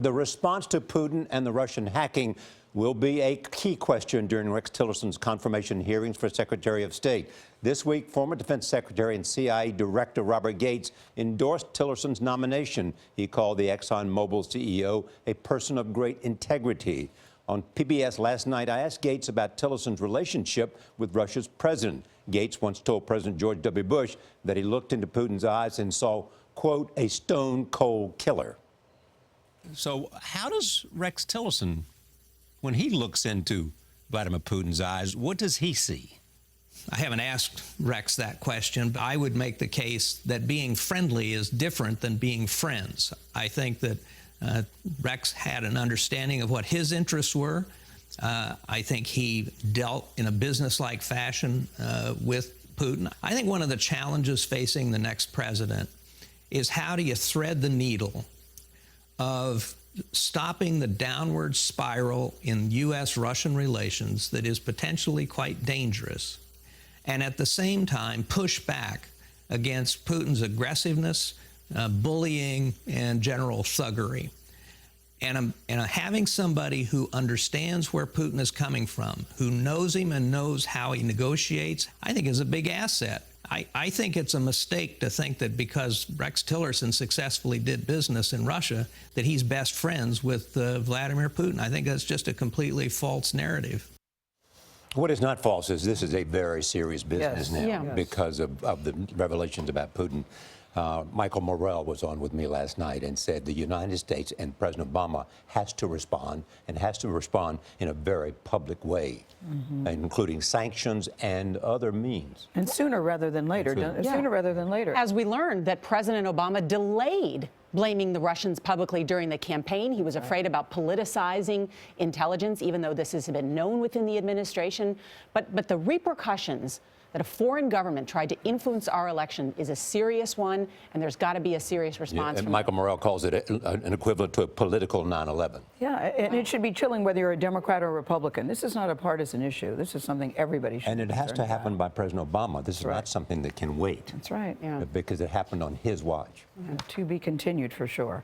The response to Putin and the Russian hacking will be a key question during Rex Tillerson's confirmation hearings for Secretary of State. This week, former Defense Secretary and CIA Director Robert Gates endorsed Tillerson's nomination. He called the ExxonMobil CEO a person of great integrity. On PBS last night, I asked Gates about Tillerson's relationship with Russia's president. Gates once told President George W. Bush that he looked into Putin's eyes and saw, quote, a stone-cold killer. So how does Rex Tillerson, when he looks into Vladimir Putin's eyes, what does he see? I haven't asked Rex that question, but I would make the case that being friendly is different than being friends. I think that Rex had an understanding of what his interests were. I think he dealt in a business-like fashion with Putin. I think one of the challenges facing the next president is how do you thread the needle of stopping the downward spiral in U.S.-Russian relations that is potentially quite dangerous, and at the same time push back against Putin's aggressiveness, bullying, and general thuggery. And having somebody who understands where Putin is coming from, who knows him and knows how he negotiates, I think is a big asset. I think it's a mistake to think that because Rex Tillerson successfully did business in Russia, that he's best friends with Vladimir Putin. I think that's just a completely false narrative. What is not false is this is a very serious business now because of the revelations about Putin. Michael Morrell was on with me last night and said the United States and President Obama has to respond, and has to respond in a very public way, including sanctions and other means. And sooner rather than later. Sooner rather than later. As we learned that President Obama delayed blaming the Russians publicly during the campaign. He was afraid about politicizing intelligence, even though this has been known within the administration. But the repercussions that a foreign government tried to influence our election is a serious one, and there's got to be a serious response. And Michael Morrell calls it an equivalent to a political 9/11. Yeah, and it should be chilling whether you're a Democrat or a Republican. This is not a partisan issue. This is something everybody should be And it has to happen by President Obama. This is not something that can wait. That's right. Because it happened on his watch. To be continued for sure.